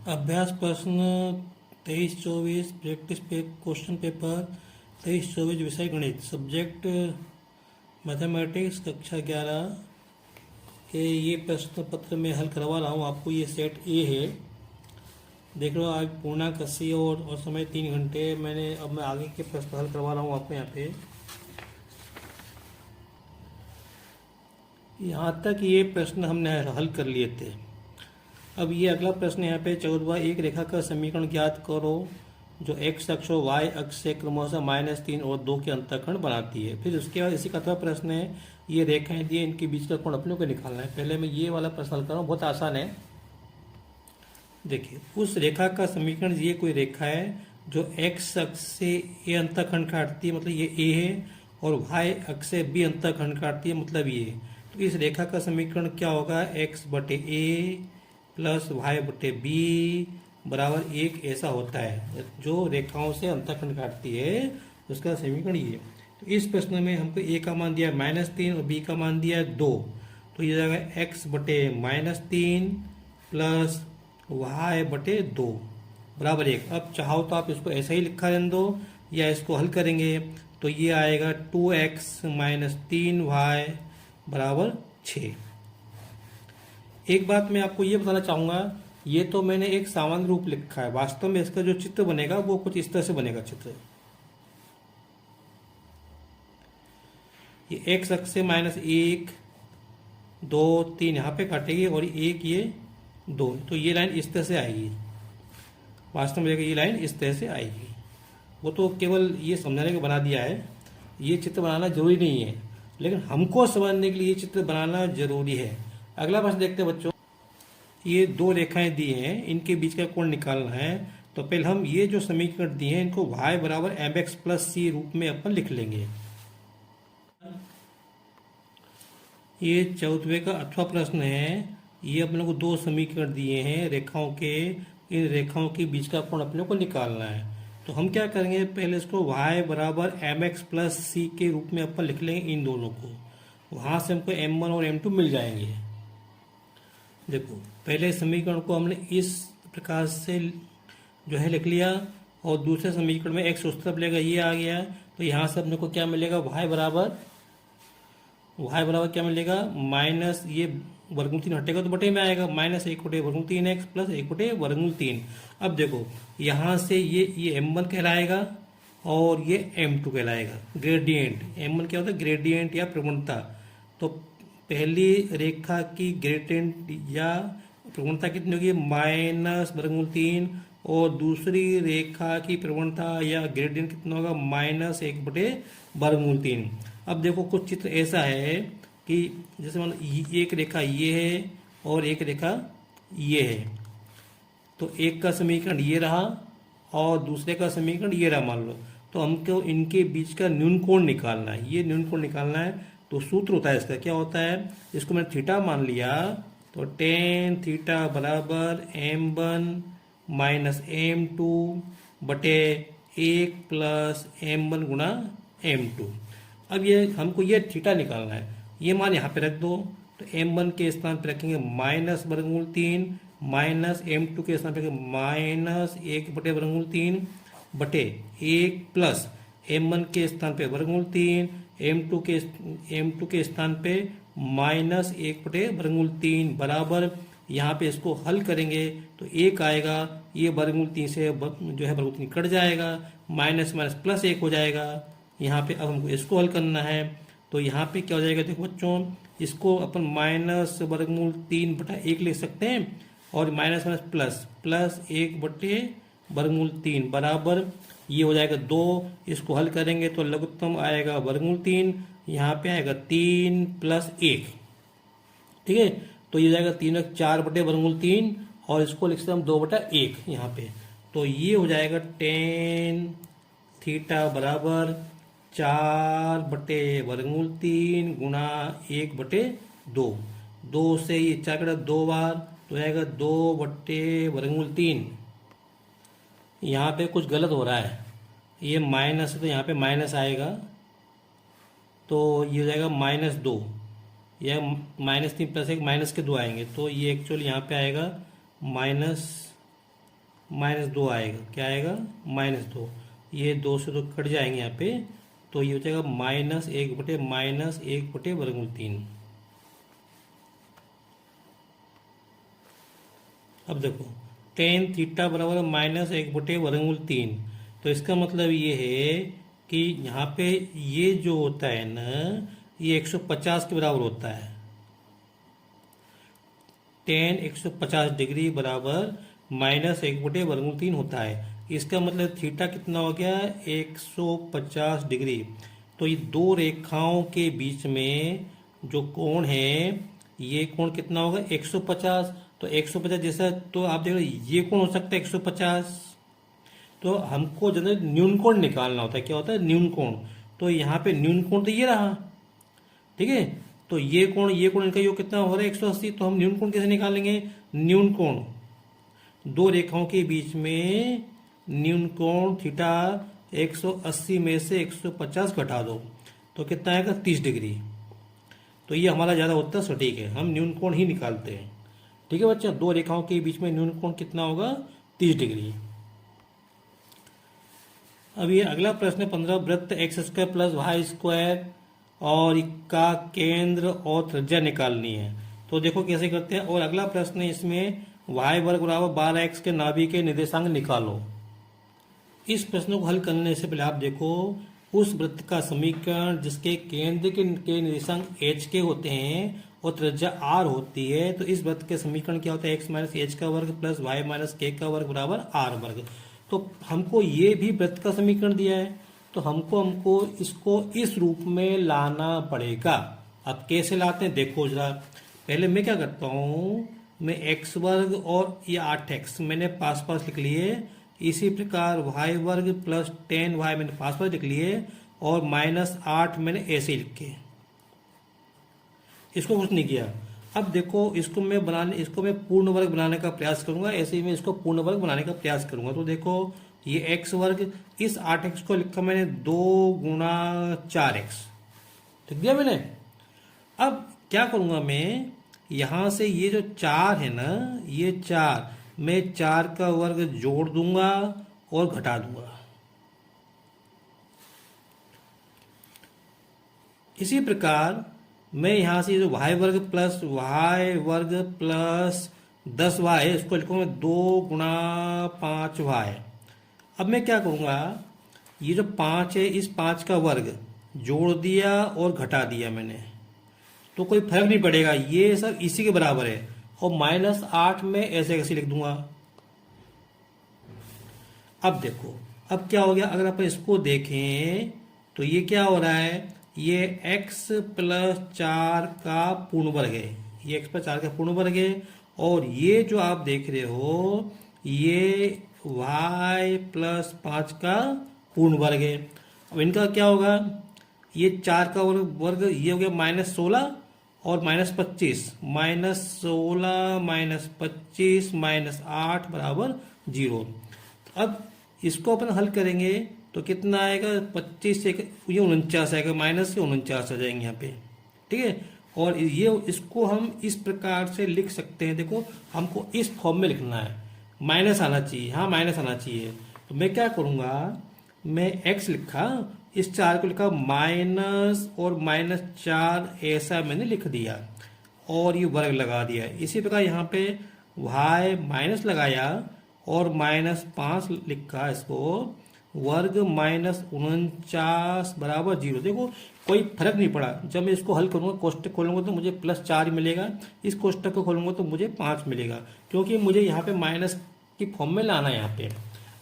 अभ्यास प्रश्न 23-24 प्रैक्टिस पे क्वेश्चन पेपर 23-24 विषय गणित सब्जेक्ट मैथमेटिक्स कक्षा 11 के ये प्रश्न पत्र में हल करवा रहा हूँ आपको। ये सेट ए है, देख लो। आज पूर्णांक 80 और समय 3 घंटे। अब मैं आगे के प्रश्न हल करवा रहा हूँ आपको। यहाँ तक ये प्रश्न हमने हल कर लिए थे। अब ये अगला प्रश्न यहाँ पे 14वां, एक रेखा का समीकरण ज्ञात करो जो x अक्ष और y अक्ष से क्रमशः -3 और 2 के अंतःखंड बनाती है। फिर उसके बाद इसी का अगला प्रश्न है, ये रेखाएं दिए, इनके बीच का कोण अपने को निकालना है। पहले मैं ये वाला प्रश्न हल कर रहा हूँ, बहुत आसान है। देखिए, उस रेखा का समीकरण, ये कोई रेखा है जो x अक्ष से a अंतःखंड काटती है, मतलब ये a है, और y अक्ष से b अंतःखंड काटती है, मतलब ये। तो इस रेखा का समीकरण क्या होगा? x/a प्लस y/b बराबर 1 ऐसा होता है। जो रेखाओं से अंतःखंड काटती है उसका समीकरण ये। तो इस प्रश्न में हमको a का मान दिया -3 और b का मान दिया 2। तो ये जाएगा x/-3 प्लस y/2 बराबर 1। अब चाहो तो आप इसको ऐसा ही लिखा रहने दो या इसको हल करेंगे तो ये आएगा 2x - 3y बराबर 6। एक बात मैं आपको ये बताना चाहूँगा, ये तो मैंने एक सामान्य रूप लिखा है, वास्तव में इसका जो चित्र बनेगा वो कुछ इस तरह से बनेगा। चित्र ये x अक्ष से -1 2 3 यहाँ पे काटेगी और 1 ये 2, तो ये लाइन इस तरह से आएगी। वास्तव में ये लाइन इस तरह से आएगी। वो तो केवल ये समझाने को बना दिया है, ये चित्र बनाना जरूरी नहीं है, लेकिन हमको समझने के लिए ये चित्र बनाना जरूरी है। अगला प्रश्न देखते हैं बच्चों। ये दो रेखाएं दी हैं, इनके बीच का कोण निकालना है। तो पहले हम ये जो समीकरण दिए हैं इनको y बराबर mx प्लस c रूप में अपन लिख लेंगे। ये 14वें का 8वां प्रश्न है। ये अपने को दो समीकरण दिए हैं रेखाओं के, इन रेखाओं के बीच का कोण अपने को निकालना है। तो हम क्या करेंगे, पहले इसको y बराबर mx प्लस c के रूप में अपन लिख लेंगे इन दोनों को। वहां से हमको m1 और m2 मिल जाएंगे। देखो, पहले समीकरण को हमने इस प्रकार से जो है लिख लिया, और दूसरे समीकरण में x उस तरफ लेगा, ये आ गया। तो यहाँ से अपने को क्या मिलेगा, y बराबर क्या मिलेगा, माइनस ये वर्गमूल 3 हटेगा तो बटे में आएगा, -1/√3x प्लस 1/√3। अब देखो, यहाँ से ये m1 कहलाएगा और ये m2 कहलाएगा। ग्रेडियंट, m1 क्या होता है, ग्रेडियंट या प्रवणता। तो पहली रेखा की ग्रेडियंट या प्रवणता कितनी होगी, -√3, और दूसरी रेखा की प्रवणता या ग्रेडियंट कितना होगा, -1/√3। अब देखो, कुछ चित्र ऐसा है कि जैसे मान एक रेखा ये है और एक रेखा ये है। तो एक का समीकरण ये रहा और दूसरे का समीकरण ये रहा, मान लो। तो हमको इनके बीच का न्यून कोण निकालना है, ये न्यून कोण निकालना है। तो सूत्र होता है इसका, क्या होता है, इसको मैंने थीटा मान लिया, तो tan थीटा बराबर m1 माइनस m2 बटे 1 प्लस m1 गुणा m2। अब ये हमको ये थीटा निकालना है, ये मान यहाँ पे रख दो। तो m1 के स्थान पे रखेंगे -√3 माइनस m2 के स्थान पे रखेंगे -1/√3 बटे 1 प्लस m1 के स्थान पे √3, m2 के स्थान पे -1/√3 बराबर। यहाँ पे इसको हल करेंगे तो 1 आएगा, ये √3 से जो है √3 कट जाएगा, माइनस माइनस प्लस 1 हो जाएगा। यहाँ पे अब हमको इसको हल करना है, तो यहाँ पे क्या हो जाएगा, देखो बच्चों, इसको अपन -√3/1 लिख सकते हैं, और माइनस माइनस प्लस 1/√3 बराबर ये हो जाएगा 2। इसको हल करेंगे तो लघुत्तम आएगा √3, यहाँ पे आएगा 3 प्लस 1, ठीक है। तो ये जाएगा 3 4/√3, और इसको लिख सकते हम 2/1 यहाँ पे। तो ये हो जाएगा tan थीटा बराबर 4/√3 गुणा 1/2। 2 से ये 4 कटा 2 बार, तो आएगा 2/√3। यहाँ पे कुछ गलत हो रहा है, ये माइनस है तो यहाँ पे माइनस आएगा, तो ये हो जाएगा -2, या -3 + 1 -2 आएंगे। तो ये एक्चुअली यहाँ पे आएगा -2 आएगा। क्या आएगा? -2। ये 2 से तो कट जाएंगे यहाँ पे, तो ये हो जाएगा -1/-1/√3। अब देखो टेन थीटा बराबर -1/√3, तो इसका मतलब ये है कि यहाँ पे ये जो होता है ना, ये 150 के बराबर होता है। टेन 150 डिग्री बराबर -1/√3 होता है। इसका मतलब थीटा कितना हो गया? 150 डिग्री। तो ये दो रेखाओं के बीच में जो कोण है, ये कोण कितना होगा? 150। तो 150 जैसा, तो आप देख रहे ये कोण हो सकता है 150। तो हमको जनरल न्यून कोण निकालना होता है। क्या होता है? न्यून कोण। तो यहाँ पे न्यून कोण तो ये रहा, ठीक है। तो ये कोण इनका योग कितना हो रहा है? 180। तो हम न्यून कोण कैसे निकालेंगे? न्यून कोण दो रेखाओं के बीच में न्यून कोण थीटा 180 में से 150 घटा दो तो कितना आएगा? 30 डिग्री। तो ये हमारा ज़्यादा उत्तर सटीक है, हम न्यून कोण ही निकालते हैं। ठीक है बच्चों, दो रेखाओं के बीच में न्यून कोण कितना होगा? 30 डिग्री। अब ये अगला प्रश्न 15, वृत्त x² प्लस y² और का केंद्र और त्रिज्या निकालनी है। तो देखो कैसे करते हैं। और अगला प्रश्न है इसमें y² बराबर 12x के नाभि के निर्देशांक निकालो। इस प्रश्न को हल करने से पहले आप देखो उस वृत्त का समीकरण जिसके केंद्र के निर्देशांक h के होते हैं और त्रिज्या r होती है। तो इस वृत्त के समीकरण क्या होता है? x माइनस h का वर्ग प्लस y माइनस k का वर्ग बराबर r वर्ग। तो हमको ये भी वृत्त का समीकरण दिया है, तो हमको इसको इस रूप में लाना पड़ेगा। अब कैसे लाते हैं देखो जरा। पहले मैं क्या करता हूँ, मैं x वर्ग और ये 8x मैंने पास पास लिख लिए। इसी प्रकार y वर्ग प्लस 10y मैंने पास पास लिख लिए और -8 मैंने ऐसे ही लिखे, इसको कुछ नहीं किया। अब देखो इसको मैं पूर्ण वर्ग बनाने का प्रयास करूंगा। ऐसे ही मैं इसको पूर्ण वर्ग बनाने का प्रयास करूंगा। तो देखो ये x वर्ग, इस 8x को लिखा मैंने 2 गुणा 4x लिख दिया मैंने। अब क्या करूंगा मैं, यहां से ये जो 4 है ना, ये 4 मैं 4 का वर्ग जोड़ दूंगा और घटा दूंगा। इसी प्रकार मैं यहां से जो y वर्ग प्लस 10y है इसको लिखूंगा 2 गुणा 5y। अब मैं क्या करूंगा, ये जो 5 है इस 5 का वर्ग जोड़ दिया और घटा दिया मैंने, तो कोई फर्क नहीं पड़ेगा, ये सब इसी के बराबर है। और -8 में ऐसे कैसे लिख दूंगा। अब देखो अब क्या हो गया, अगर आप इसको देखें तो ये क्या हो रहा है, ये x प्लस 4 का पूर्ण वर्ग है, ये x प्लस 4 का पूर्ण वर्ग है। और ये जो आप देख रहे हो ये y प्लस 5 का पूर्ण वर्ग है। अब इनका क्या होगा, ये 4 का वर्ग ये हो गया -16 और -25, -16 -25 -8 बराबर 0। अब इसको अपन हल करेंगे तो कितना आएगा, 25 से ये 49 आएगा, माइनस से 49 आ जाएंगे यहाँ पे, ठीक है। और ये इसको हम इस प्रकार से लिख सकते हैं। देखो हमको इस फॉर्म में लिखना है, माइनस आना चाहिए, हाँ माइनस आना चाहिए। तो मैं क्या करूँगा, मैं x लिखा, इस 4 को लिखा माइनस और -4 ऐसा मैंने लिख दिया और ये वर्ग लगा दिया। इसी प्रकार यहाँ पे y माइनस लगाया और -5 लिखा, इसको वर्ग -49 बराबर 0। देखो कोई फर्क नहीं पड़ा, जब मैं इसको हल करूंगा कोष्टक खोलूंगा तो मुझे +4 मिलेगा, इस कोष्टक को खोलूंगा तो मुझे 5 मिलेगा, क्योंकि मुझे यहाँ पे माइनस की फॉर्म में लाना है यहाँ पे।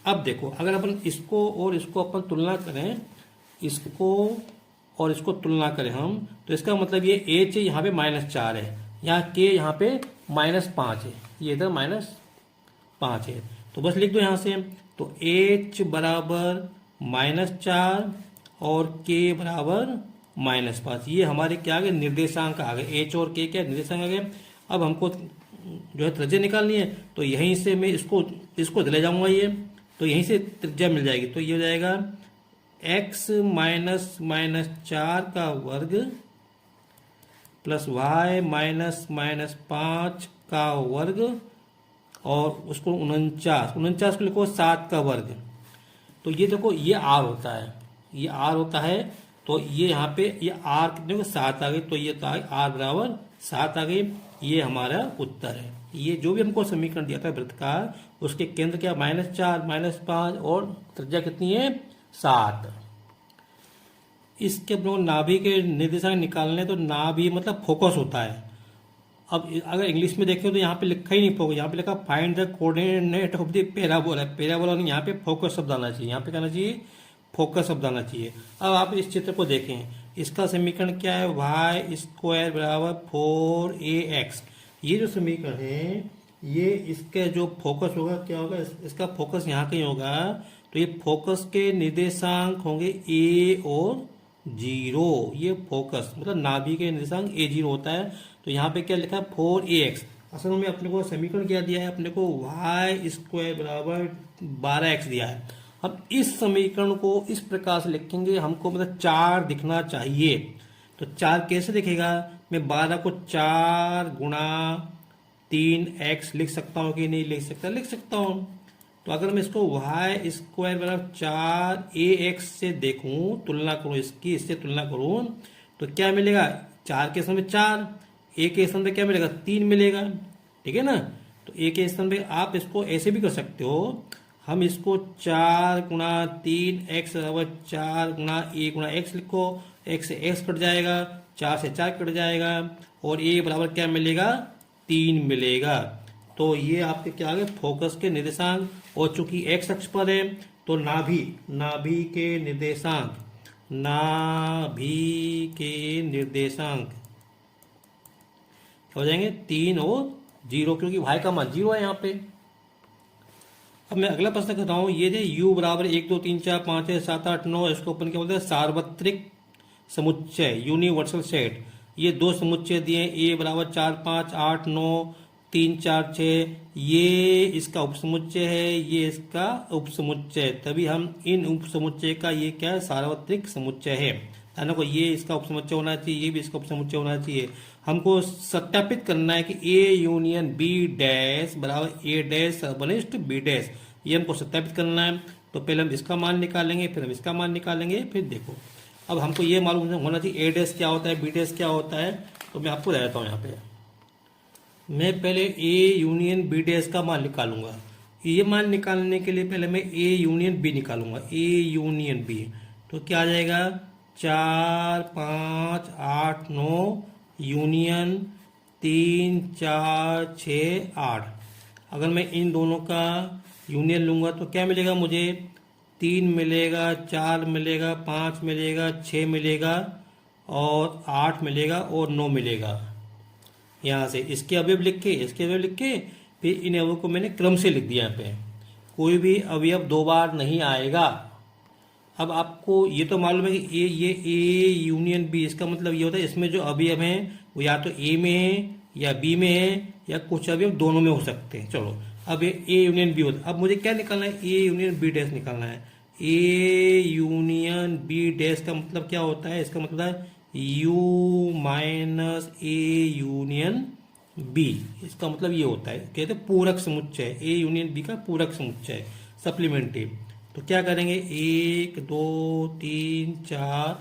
अब देखो अगर अपन इसको और इसको अपन तुलना करें, इसको और इसको तुलना करें हम, तो इसका मतलब ये h है यहाँ पे -4 है, यहाँ k यहाँ पे -5 है, ये इधर -5 है। तो बस लिख दो यहाँ से, तो h बराबर -4 और k बराबर -5, ये हमारे क्या आ गए, निर्देशांक आ गए। h और k क्या निर्देशांक आ गए। अब हमको जो है त्रिज्या निकालनी है, तो यहीं से मैं इसको ले जाऊंगा, ये तो यहीं से त्रिज्या मिल जाएगी। तो ये हो जाएगा x -4 का वर्ग प्लस y -5 का वर्ग और उसको 49 को लिखो 7 का वर्ग। तो ये देखो ये आर होता है, ये आर होता है। तो ये यहाँ पे ये आर कितने को 7 आ गई, तो ये आर बराबर 7 आ गई। ये हमारा उत्तर है। ये जो भी हमको समीकरण दिया था वृत्तकार, उसके केंद्र क्या -4 -5 और त्रिज्या कितनी है 7। इसके नाभि के निर्देशांक निकालने, तो नाभि मतलब फोकस होता है। अब अगर इंग्लिश में देखें तो यहाँ पे लिखा ही नहीं फोकस, यहाँ पे लिखा find the coordinate of the parabola. Parabola नहीं, यहाँ पे फोकस शब्द आना चाहिए, यहाँ पे कहना चाहिए फोकस शब्द आना चाहिए। अब आप इस चित्र को देखें, इसका समीकरण क्या है, y² बराबर 4ax। ये जो समीकरण है, ये इसके जो फोकस होगा क्या होगा, इसका फोकस यहाँ कहीं होगा। तो ये फोकस के निर्देशांक होंगे a और 0। ये फोकस मतलब नाभि के निर्देशांक a0 होता है। तो यहाँ पे क्या लिखा है 4ax। असल में अपने को समीकरण क्या दिया है, अपने को y² बराबर 12x दिया है। अब इस समीकरण को इस प्रकार से लिखेंगे, हमको मतलब 4 दिखना चाहिए। तो 4 कैसे दिखेगा, मैं 12 को 4 गुणा 3x लिख सकता हूँ कि नहीं लिख सकता, लिख सकता हूँ। तो अगर मैं इसको y² बराबर 4ax से देखूं, तुलना करूं इसकी, इससे तुलना करूं, तो क्या मिलेगा, 4 के स्थान पे 4, a के स्थान पे क्या मिलेगा 3 मिलेगा। ठीक है ना। तो a के स्थान पे आप इसको ऐसे भी कर सकते हो, हम इसको 4 गुणा 3x बराबर 4 गुणा a गुणा x लिखो। x से x कट जाएगा, 4 से 4 कट जाएगा, और a बराबर क्या मिलेगा 3 मिलेगा। तो ये आपके क्या आ गए फोकस के निर्देशांक। और चूंकि x अक्ष पर है, तो नाभि के निर्देशांक, नाभि के निर्देशांक क्या हो जाएंगे 3 और 0, क्योंकि y का मान 0 है यहाँ पे। अब मैं अगला प्रश्न कर रहा हूँ, ये जो u बराबर 1 2 3 4 5 6 7 8 9, इसको अपन क्या बोलते हैं सार्वत्रिक समुच्चय, यूनिवर्सल सेट। ये दो समुच्चय दिए, a बराबर 4 5 8 9 3 4 6, ये इसका उपसमुच्चय है, ये इसका उपसमुच्चय है। तभी हम इन उपसमुच्चय का ये क्या है सार्वत्रिक समुच्चय है। ध्यान को ये इसका उपसमुच्चय होना चाहिए, ये भी इसका उपसमुच्चय होना चाहिए। हमको सत्यापित करना है कि A यूनियन B डैश बराबर A डैश सर्वनिष्ठ B डैश, ये हमको सत्यापित करना है। तो पहले हम इसका मान निकालेंगे, फिर हम इसका मान निकालेंगे, फिर देखो अब हमको ये मालूम होना चाहिए A डैश क्या होता है, B डैश क्या होता है। तो मैं आपको बताता हूँ, यहाँ पे मैं पहले A यूनियन B डैश का मान निकालूंगा। ये मान निकालने के लिए पहले मैं A यूनियन B निकालूंगा, A यूनियन B। तो क्या आ जाएगा 4 5 8 9 यूनियन 3 4 6 8। अगर मैं इन दोनों का यूनियन लूंगा तो क्या मिलेगा मुझे, 3 मिलेगा, 4 मिलेगा, 5 मिलेगा, 6 मिलेगा, और 8 मिलेगा, और 9 मिलेगा। यहाँ से इसके अवयव लिख के, इसके अवयव लिख के, फिर इन अवयव को मैंने क्रम से लिख दिया। यहाँ पे कोई भी अवयव 2 बार नहीं आएगा। अब आपको ये तो मालूम है कि ये A यूनियन B, इसका मतलब ये होता है इसमें जो अवयव हैं वो या तो A में है या B में है, या कुछ अवयव दोनों में हो सकते हैं। चलो अब ये A यूनियन B होता है। अब मुझे क्या निकालना है, A यूनियन B डैश निकालना है। A यूनियन B डैश का मतलब क्या होता है, इसका मतलब है U minus A union B। इसका मतलब ये होता है, कहते हैं पूरक समुच्चय, A यूनियन B का पूरक समुच्चय, सप्लीमेंट्री। तो क्या करेंगे 1 2 3 4,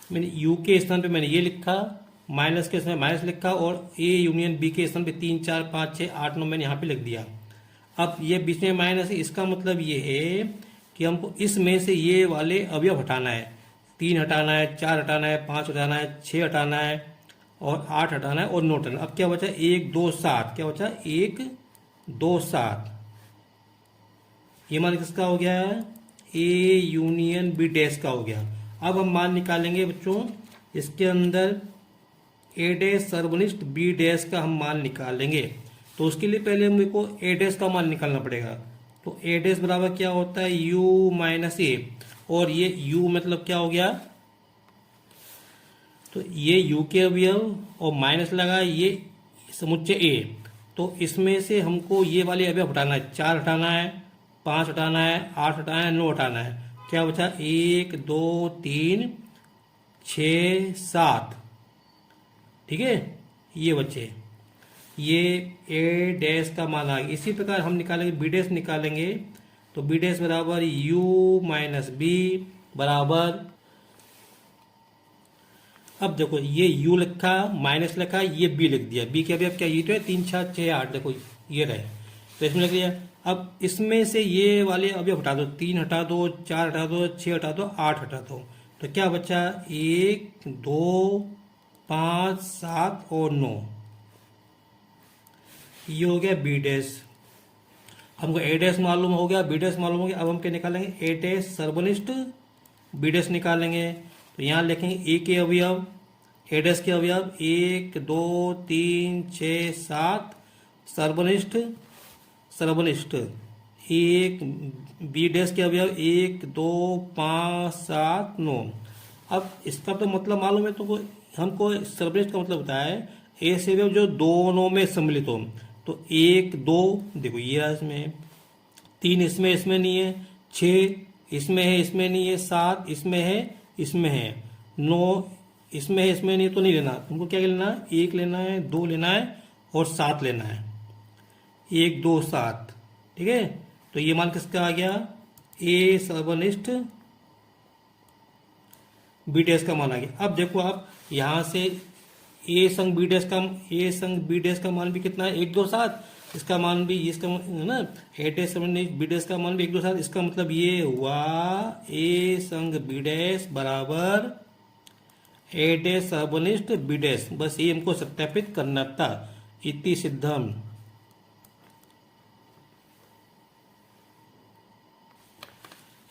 मैंने U के स्थान पे मैंने ये लिखा, माइनस के स्थान माइनस लिखा, और A यूनियन B के स्थान पे 3 4 5 6 8 9 मैंने यहाँ पे लिख दिया। अब ये बीच में माइनस है, इसका मतलब ये है कि हमको इसमें से ये वाले अवयव हटाना है। 3 हटाना है, 4 हटाना है, 5 हटाना है, 6 हटाना है, और 8 हटाना है, और 9 हटाना है। अब क्या बचा 1 2 7, क्या बचा 1 2 7। ये मान किसका हो गया, A यूनियन B डैश का हो गया। अब हम मान निकालेंगे बच्चों, इसके अंदर A डैश सर्वनिष्ठ B डैश का हम मान निकालेंगे। तो उसके लिए पहले मेरे को A डैश का मान निकालना पड़ेगा। तो A डैश बराबर क्या होता है U माइनस A, और ये U मतलब क्या हो गया, तो ये U के अवयव और माइनस लगा ये समुच्चय A। तो इसमें से हमको ये वाले अवयव हटाना है, 4 हटाना है, 5 हटाना है, 8 हटाना है, 9 हटाना है। क्या बचा 1 2 3 6 7, ठीक है ये बच्चे। ये ए डैश का मान आ गया। इसी प्रकार हम निकालेंगे बी डैश निकालेंगे, तो बी डैश बराबर यू माइनस बी बराबर, अब देखो ये u लिखा माइनस लिखा, ये b लिख दिया। b के अवयव क्या ये तो है 3 6 6 8, देखो ये रहे, तो इसमें लिख दिया। अब इसमें से ये वाले अवयव हटा दो, 3 हटा दो, 4 हटा दो, 6 हटा दो, 8 हटा दो, तो क्या बचा 1 2 5 7 और 9, ये हो गया बी डैश। हमको ए डैश मालूम हो गया, बी डैश मालूम हो गया। अब हम क्या निकालेंगे, ए डैश सर्वनिष्ठ बी डैश निकालेंगे। तो यहाँ लिखेंगे ए के अवयव, ए डैश के अवयव 1 2 3 6 7, सर्वनिष्ठ सर्वनिष्ठ 1, बी डैश के अवयव 1 2 5 7 9। अब इसका तो मतलब मालूम है, तो हमको सर्वनिष्ठ का मतलब होता है ए से अवयव जो दोनों में सम्मिलित हो। तो 1 2 देखो ये रहा, इसमें 3 इसमें नहीं है, 6 इसमें है इसमें नहीं है, 7 इसमें है इसमें है, 9 इसमें है इसमें नहीं, तो नहीं लेना। तुमको क्या लेना है, 1 लेना है, 2 लेना है और 7 लेना है, 1 2 7, ठीक है। तो ये मान किसका आ गया, ए सर्वनिष्ठ बी डैश का मान आ गया। अब देखो आप यहां से ए संग बी डैश का मान भी कितना है 1 2 7, इसका मान भी इसका ना ए डैश बी डैश का मान भी 1 2 7। इसका मतलब ये हुआ ए संग बी डैश बराबर ए डैश सर्वनिष्ठ बी डैश। बस ये हमको सत्यापित करना था, इति सिद्धम।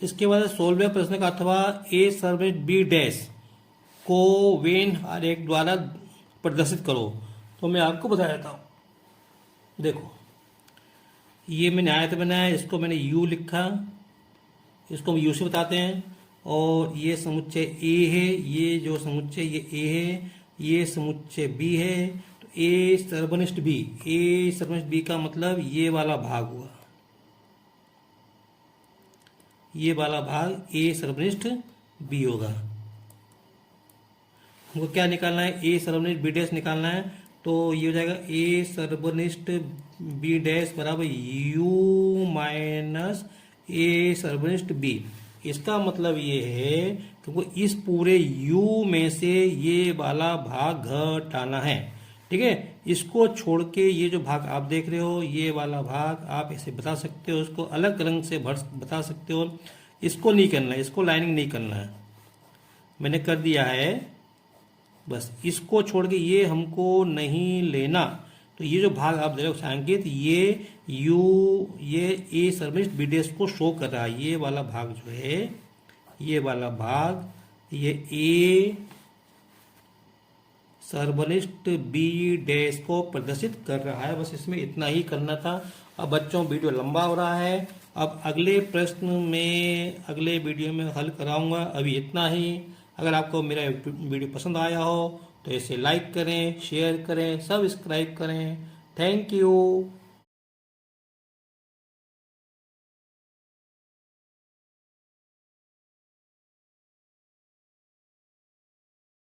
इसके बाद 16वें प्रश्न का अथवा ए सर्वनिष्ठ बी डैश को वेन आरेख द्वारा प्रदर्शित करो। तो मैं आपको बता देता हूं, देखो ये मैंने आयत बनाया, इसको मैंने u लिखा, इसको हम u से बताते हैं। और ये समुच्चय a है, ये जो समुच्चय ये a है, ये समुच्चय b है। तो a सर्वनिष्ठ b का मतलब ये वाला भाग हुआ, ये वाला भाग a सर्वनिष्ठ b होगा। हमको क्या निकालना है, ए सर्वनिष्ठ बी डैश निकालना है। तो ये हो जाएगा ए सर्वनिष्ठ बी डैश बराबर यू माइनस ए सर्वनिष्ठ बी। इसका मतलब ये है क्योंकि इस पूरे u में से ये वाला भाग घटाना है, ठीक है। इसको छोड़ के ये जो भाग आप देख रहे हो, ये वाला भाग आप ऐसे बता सकते हो, इसको अलग रंग से बता सकते हो। इसको नहीं करना है, इसको लाइनिंग नहीं करना है, मैंने कर दिया है। बस इसको छोड़ के ये हमको नहीं लेना। तो ये जो भाग आप दे रहे हो संकेत, ये ए सर्वनिष्ठ बी डैश को शो कर रहा है। ये वाला भाग जो है, ये वाला भाग ये ए सर्वनिष्ठ बी डैश को प्रदर्शित कर रहा है। बस इसमें इतना ही करना था। अब बच्चों वीडियो लंबा हो रहा है, अब अगले प्रश्न में अगले वीडियो में हल कराऊंगा। अभी इतना ही। अगर आपको मेरा वीडियो पसंद आया हो तो इसे लाइक करें, शेयर करें, सब्सक्राइब करें। Thank you.